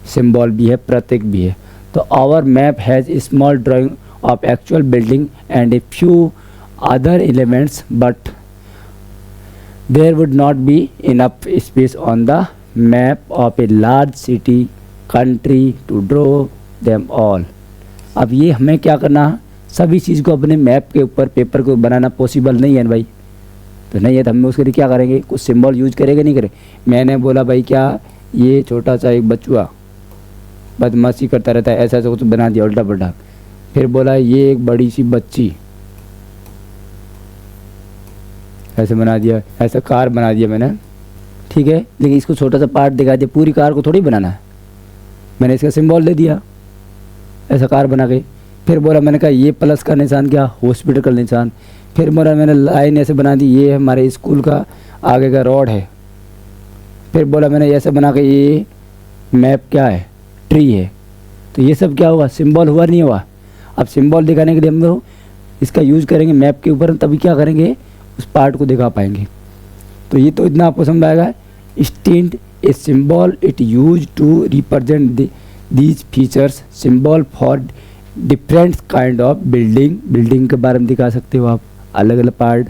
सिंबल भी है, प्रतीक भी है। तो our map has small drawing of actual building and a few other elements, but there would not be enough space on the map of a large city country to draw them all. अब ये हमें क्या करना, सभी चीज़ को अपने map के ऊपर पेपर को बनाना पॉसिबल नहीं है भाई, तो नहीं है, तो हम उसके लिए क्या करेंगे, कुछ सिंबल यूज करेंगे नहीं करें। मैंने बोला भाई क्या, ये छोटा सा एक बच्चुआ बदमाशी करता रहता है, ऐसा ऐसा कुछ बना दिया उल्टा पुल्टा। फिर बोला ये एक बड़ी सी बच्ची, ऐसे बना दिया, ऐसा कार बना दिया मैंने, ठीक है, लेकिन इसको छोटा सा पार्ट दिखा दिया, पूरी कार को थोड़ी बनाना है, मैंने इसका सिंबल दे दिया, ऐसा कार बना के। फिर बोला मैंने कहा ये प्लस का निशान क्या, हॉस्पिटल का निशान। फिर बोला मैंने लाइन ऐसे बना दी, ये हमारे स्कूल का आगे का रोड है। फिर बोला मैंने ऐसे बना के, ये मैप क्या है, ट्री है। तो ये सब क्या हुआ, सिंबल हुआ नहीं हुआ। अब सिंबल दिखाने के लिए हम लोग इसका यूज़ करेंगे मैप के ऊपर, तभी क्या करेंगे, उस पार्ट को दिखा पाएंगे। तो ये तो इतना आपको समझ आएगा। स्टिंट a symbol it use to represent these features, symbol for different kind of building के बारे में दिखा सकते हो आप, अलग अलग पार्ट।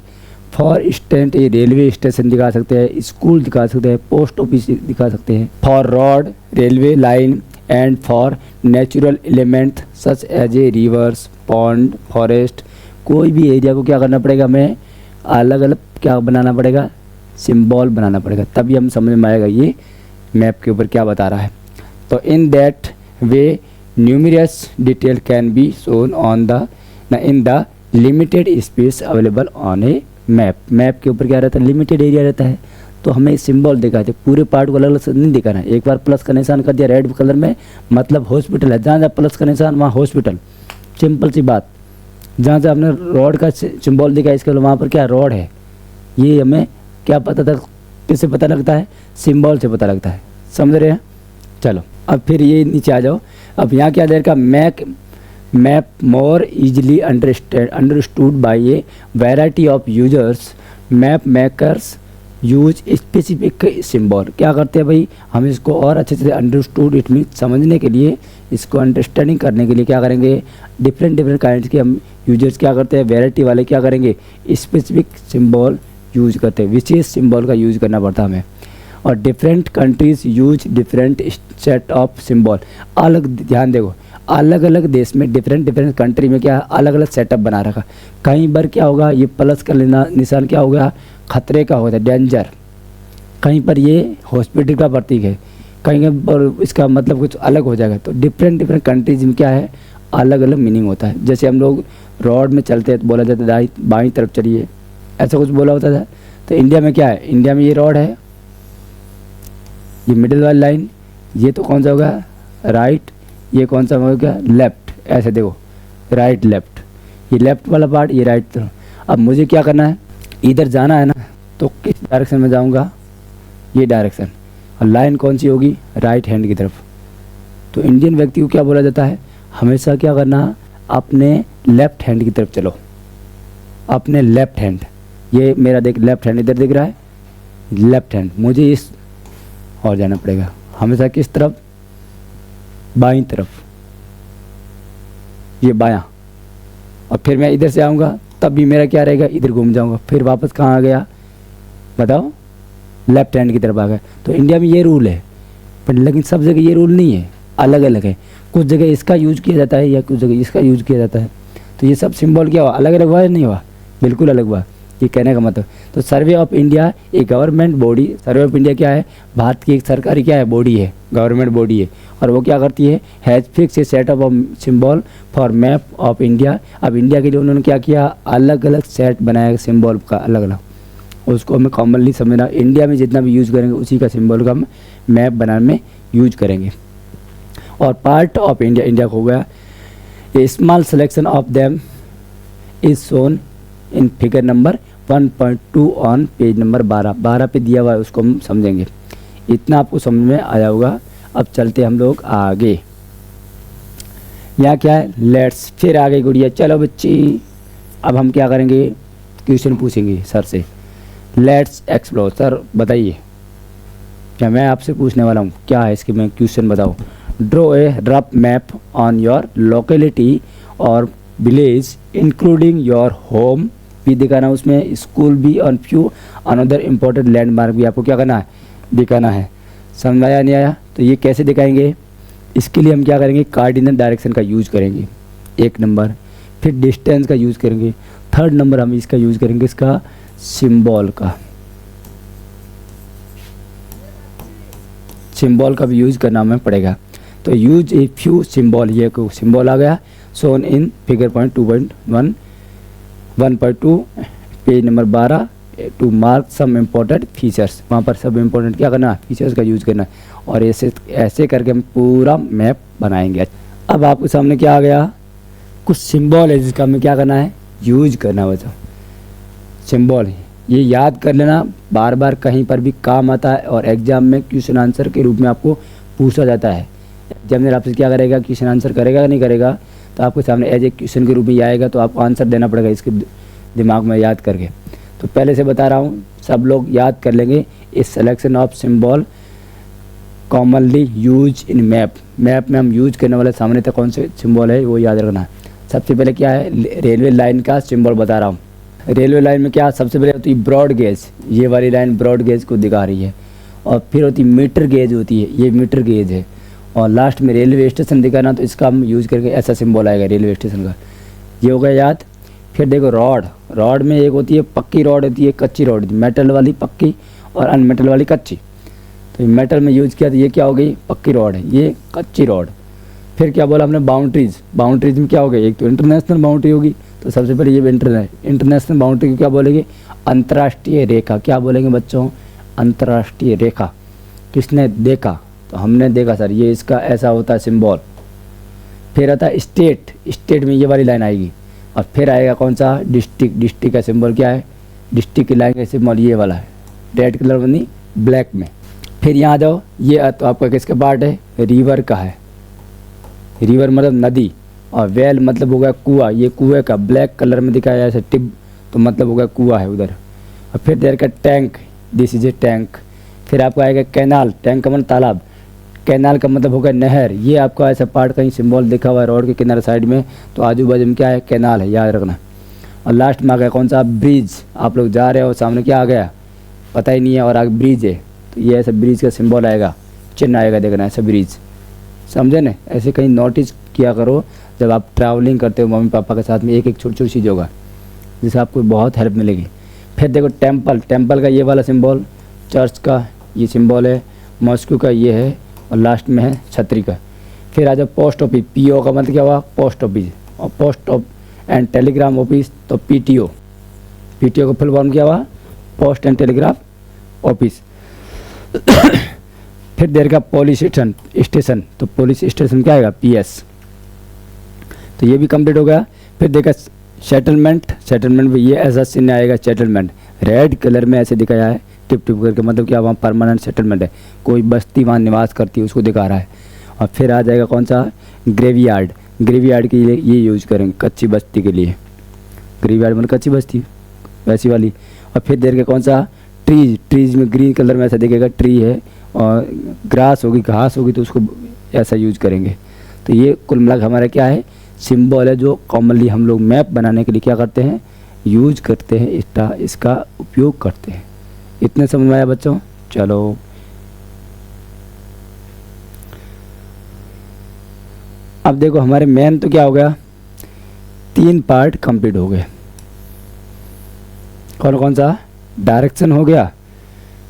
फॉर इंस्टेंट ये रेलवे स्टेशन दिखा सकते हैं, स्कूल दिखा सकते हैं, पोस्ट ऑफिस दिखा सकते हैं। For road, railway line, and for natural element such as a rivers, pond, forest. कोई भी एरिया को क्या करना पड़ेगा, हमें अलग अलग क्या बनाना पड़ेगा, सिंबल बनाना पड़ेगा, तभी हम समझ में आएगा ये मैप के ऊपर क्या बता रहा है। तो in that way numerous detail can be shown on the in the limited space available on A map. Map के ऊपर क्या रहता है, लिमिटेड एरिया रहता है, तो हमें सिंबल दिखाते, पूरे पार्ट को अलग अलग से नहीं दिखाना है। एक बार प्लस का निशान कर दिया रेड कलर में, मतलब हॉस्पिटल है, जहाँ जहाँ प्लस का निशान वहाँ हॉस्पिटल, सिंपल सी बात। जहाँ जहाँ हमने रोड का सिंबल दिखा, इसके वहाँ पर क्या रोड है, ये हमें क्या पता था, किससे पता लगता है, सिंबल से पता लगता है, समझ रहे हैं। चलो अब फिर ये नीचे आ जाओ। अब यहाँ क्या दे रखा, map more easily understood by A variety of users, map makers use specific symbol. क्या करते हैं भाई, हम इसको और अच्छे से अंडरस्टूड इट मीन समझने के लिए, इसको अंडरस्टैंडिंग करने के लिए क्या करेंगे, डिफरेंट काइंड्स के हम यूजर्स क्या करते हैं, वैरायटी वाले क्या करेंगे, स्पेसिफिक सिंबल यूज करते हैं, विशेष सिंबल का यूज करना पड़ता है हमें। और different countries use different set of symbol. अलग, ध्यान देखो, अलग अलग देश में डिफरेंट कंट्री में क्या अलग अलग सेटअप बना रखा। कहीं पर क्या होगा, ये प्लस का निशान क्या होगा, खतरे का होता है, डेंजर। कहीं पर ये हॉस्पिटल का प्रतीक है, कहीं पर इसका मतलब कुछ अलग हो जाएगा। तो डिफरेंट कंट्रीज में क्या है, अलग अलग मीनिंग होता है। जैसे हम लोग रोड में चलते हैं तो बोला जाता है बाईं तरफ चलिए, ऐसा कुछ बोला होता था। तो इंडिया में क्या है, इंडिया में ये रोड है, ये मिडिल वाली लाइन, ये तो कौन सा होगा, राइट, ये कौन सा होगा, लेफ्ट। ऐसे देखो, राइट लेफ्ट, ये लेफ्ट वाला पार्ट, ये राइट तरफ। अब मुझे क्या करना है, इधर जाना है ना, तो किस डायरेक्शन में जाऊंगा, ये डायरेक्शन, और लाइन कौन सी होगी, राइट हैंड की तरफ। तो इंडियन व्यक्ति को क्या बोला जाता है, हमेशा क्या करना, अपने लेफ्ट हैंड की तरफ चलो, अपने लेफ्ट हैंड। ये मेरा देख लेफ्ट हैंड इधर दिख रहा है, लेफ्ट हैंड, मुझे इस और जाना पड़ेगा, हमेशा किस तरफ, बाईं तरफ, ये बायां। और फिर मैं इधर से आऊँगा तब भी मेरा क्या रहेगा, इधर घूम जाऊँगा, फिर वापस कहाँ आ गया बताओ, लेफ्ट हैंड की तरफ आ गया। तो इंडिया में ये रूल है, पर लेकिन सब जगह ये रूल नहीं है, अलग अलग है। कुछ जगह इसका यूज किया जाता है या कुछ जगह इसका यूज किया जाता है। तो ये सब सिंबल क्या हुआ, अलग अलग हुआ या नहीं हुआ, बिल्कुल अलग हुआ, ये कहने का मतलब। तो सर्वे ऑफ इंडिया एक government body, survey of India क्या है, भारत की एक सरकारी क्या है, बॉडी है, गवर्नमेंट बॉडी है, और वो क्या करती है, has fix a set of symbol for map of India. अब इंडिया के लिए उन्होंने क्या किया, अलग अलग सेट बनाया सिंबल का, अलग अलग, उसको हमें कॉमनली समझना, इंडिया में जितना भी यूज़ करेंगे उसी का सिंबल का हम मैप बनाने में यूज करेंगे। और पार्ट ऑफ इंडिया, इंडिया को हो गया, a small selection of them is shown in figure number 1.2 on page number 12 पे दिया हुआ है, उसको हम समझेंगे। इतना आपको समझ में आया होगा। अब चलते हम लोग आगे, यहाँ क्या है, लेट्स, फिर आगे गुड़िया, चलो बच्ची, अब हम क्या करेंगे, क्वेश्चन पूछेंगे सर से। लेट्स एक्सप्लोर, सर बताइए, क्या मैं आपसे पूछने वाला हूँ, क्या है इसके, मैं क्वेश्चन बताओ। Draw a rough map on your locality और विलेज इंक्लूडिंग योर होम भी दिखाना, उसमें स्कूल भी, और फ्यू अनदर इम्पोर्टेंट लैंडमार्क भी आपको क्या करना है, दिखाना है। समझ आया नहीं आया, तो ये कैसे दिखाएंगे, इसके लिए हम क्या करेंगे, कार्डिनल डायरेक्शन का यूज़ करेंगे, एक नंबर। फिर डिस्टेंस का यूज़ करेंगे, थर्ड नंबर हम इसका यूज़ करेंगे, इसका सिंबल का, सिंबल का भी यूज़ करना हमें पड़ेगा। तो यूज ए फ्यू सिंबल, ये को सिंबल आ गया, shown in figure point 1.2 page number 12 to mark some important features. वहाँ पर सब इम्पोर्टेंट क्या करना, फीचर्स का यूज़ करना, और ऐसे करके हम पूरा मैप बनाएंगे। अब आपके सामने क्या आ गया, कुछ सिंबल है जिसका हमें क्या करना है, यूज करना। बच्चों सिंबल ये याद कर लेना, बार बार कहीं पर भी काम आता है, और एग्जाम में क्वेश्चन आंसर के रूप में आपको पूछा जाता है। एग्जामिनर आपसे क्या करेगा, क्वेश्चन आंसर करेगा या नहीं करेगा, तो आपके सामने एज ए क्वेश्चन के रूप में ये आएगा, तो आपको आंसर देना पड़ेगा इसके दिमाग में याद करके। तो पहले से बता रहा हूँ, सब लोग याद कर लेंगे। इस selection of symbol commonly use in map, map में हम यूज करने वाले सामने तक कौन से सिंबल है वो याद रखना है। सबसे पहले क्या है, रेलवे लाइन का सिंबल बता रहा हूँ। रेलवे लाइन में क्या सबसे पहले होती है ब्रॉड गेज, ये वाली लाइन ब्रॉड गेज को दिखा रही है। और फिर होती है मीटर गेज होती है, ये मीटर गेज है। और लास्ट में रेलवे स्टेशन दिखाना, तो इसका हम यूज़ करके ऐसा सिंबल आएगा रेलवे स्टेशन का। ये हो गया याद। फिर देखो रॉड, रॉड में एक होती है पक्की रॉड होती है, कच्ची रॉड होती है, मेटल वाली पक्की और अनमेटल वाली कच्ची। तो मेटल में यूज़ किया तो ये क्या हो गई, पक्की रॉड है, ये कच्ची रॉड। फिर क्या बोला हमने, बाउंड्रीज, बाउंड्रीज में क्या हो गया, एक तो इंटरनेशनल बाउंड्री होगी, तो सबसे पहले ये इंटरनेशनल बाउंड्री को क्या बोलेंगे, अंतर्राष्ट्रीय रेखा। क्या बोलेंगे बच्चों, अंतर्राष्ट्रीय रेखा। किसने देखा, तो हमने देखा सर, ये इसका ऐसा होता है सिंबल। फिर आता है स्टेट, स्टेट में ये वाली लाइन आएगी। और फिर आएगा कौन सा, डिस्ट्रिक्ट, डिस्ट्रिक्ट का सिंबल क्या है, डिस्ट्रिक्ट की लाइन का सिंबल ये वाला है, रेड कलर में नहीं ब्लैक में। फिर यहाँ जाओ, ये तो आपका किसका पार्ट है, रिवर का है, रिवर मतलब नदी। और वेल मतलब हो गया कुआं, ये कुएं का ब्लैक कलर में दिखाया ऐसे टिप, तो मतलब हो गया कुआं है उधर। और फिर देर का tank, this is A tank. फिर आपका आएगा कैनाल, टैंक का मतलब तालाब, कैनाल का मतलब होगा नहर। ये आपका ऐसा पार्ट कहीं सिंबल दिखा हुआ है रोड के किनारे साइड में, तो आजू बाजू में क्या है, कैनाल है, याद रखना। और लास्ट में आ गया कौन सा, ब्रिज। आप लोग जा रहे हो, सामने क्या आ गया पता ही नहीं है, और आगे ब्रिज है, तो ये ऐसा ब्रिज का सिंबल आएगा, चिन्ह आएगा, देखना ऐसा ब्रिज, समझे ना। ऐसे कहीं नोटिस किया करो जब आप ट्रैवलिंग करते हो मम्मी पापा के साथ में, एक एक छोटी छोटी चीज़ होगा जिससे आपको बहुत हेल्प मिलेगी। फिर देखो टेम्पल, टेम्पल का ये वाला सिंबल, चर्च का ये सिंबल है, मॉस्को का ये है, और लास्ट में है छतरी का। फिर आ जाओ पोस्ट ऑफिस, पीओ का मतलब क्या हुआ, पोस्ट ऑफिस। और पोस्ट एंड टेलीग्राम ऑफिस तो पीटीओ, पीटीओ का फुल फॉर्म क्या हुआ, पोस्ट एंड टेलीग्राफ ऑफिस। फिर देर का पुलिस स्टेशन, तो पुलिस स्टेशन क्या आएगा, पीएस। तो ये भी कंप्लीट हो गया। फिर देखा सेटलमेंट, सेटलमेंट में ये ऐसा चिन्ह आएगा, सेटलमेंट रेड कलर में ऐसे दिखाया है टिप टिप करके, मतलब क्या वहाँ परमानेंट सेटलमेंट है, कोई बस्ती वहाँ निवास करती है उसको दिखा रहा है। और फिर आ जाएगा कौन सा, ग्रेवयार्ड, ग्रेवयार्ड के लिए ये यूज करेंगे कच्ची बस्ती के लिए, ग्रेवयार्ड मतलब कच्ची बस्ती वैसी वाली। और फिर देर के कौन सा, ट्रीज, ट्रीज में ग्रीन कलर में ऐसा दिखेगा ट्री है, और ग्रास होगी घास होगी तो उसको ऐसा यूज करेंगे। तो ये कुल मिलाकर हमारा क्या है, सिंबल है जो कॉमनली हम लोग मैप बनाने के लिए क्या करते हैं, यूज करते हैं, इसका उपयोग करते हैं। इतने समझ में आया बच्चों, चलो अब देखो हमारे मेन तो क्या हो गया, 3 पार्ट कंप्लीट हो गए। कौन कौन सा, डायरेक्शन हो गया,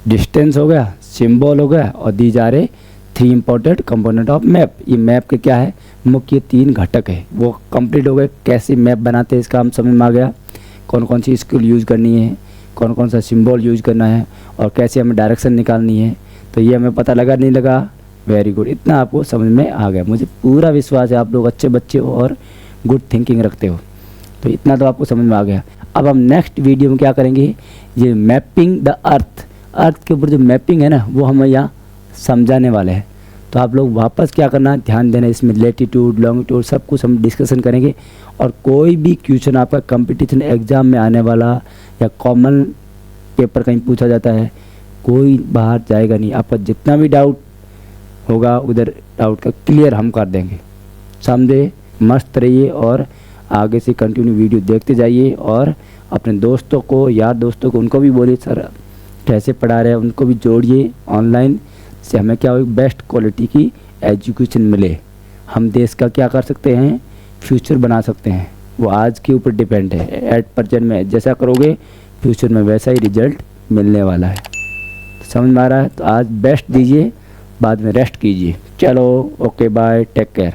डिस्टेंस हो गया, सिंबल हो गया, और दी जा रहे 3 इंपॉर्टेंट कंपोनेंट ऑफ मैप। ये मैप के क्या है, मुख्य 3 घटक है, वो कंप्लीट हो गए। कैसे मैप बनाते हैं इसका हम समझ में आ गया, कौन कौन सी स्किल यूज़ करनी है, कौन कौन सा सिंबल यूज़ करना है, और कैसे हमें डायरेक्शन निकालनी है। तो ये हमें पता लगा नहीं लगा, वेरी गुड, इतना आपको समझ में आ गया। मुझे पूरा विश्वास है आप लोग अच्छे बच्चे हो और गुड थिंकिंग रखते हो, तो इतना तो आपको समझ में आ गया। अब हम नेक्स्ट वीडियो में क्या करेंगे, ये मैपिंग द अर्थ, अर्थ के ऊपर जो मैपिंग है ना वो हम यहाँ समझाने वाले हैं। तो आप लोग वापस क्या करना, ध्यान देना, इसमें लेटीट्यूड लॉन्गिट्यूड सब कुछ हम डिस्कशन करेंगे। और कोई भी क्वेश्चन आपका कंपटीशन एग्ज़ाम में आने वाला या कॉमन पेपर कहीं पूछा जाता है, कोई बाहर जाएगा नहीं, आपका जितना भी डाउट होगा उधर डाउट का क्लियर हम कर देंगे। समझे, मस्त रहिए और आगे से कंटिन्यू वीडियो देखते जाइए, और अपने दोस्तों को, यार दोस्तों को, उनको भी बोलिए सर कैसे पढ़ा रहे हैं, उनको भी जोड़िए ऑनलाइन, से हमें क्या हो, बेस्ट क्वालिटी की एजुकेशन मिले। हम देश का क्या कर सकते हैं, फ्यूचर बना सकते हैं, वो आज के ऊपर डिपेंड है। एट प्रेजेंट में जैसा करोगे फ्यूचर में वैसा ही रिजल्ट मिलने वाला है। समझ में आ रहा है, तो आज बेस्ट दीजिए, बाद में रेस्ट कीजिए। चलो ओके बाय, टेक केयर।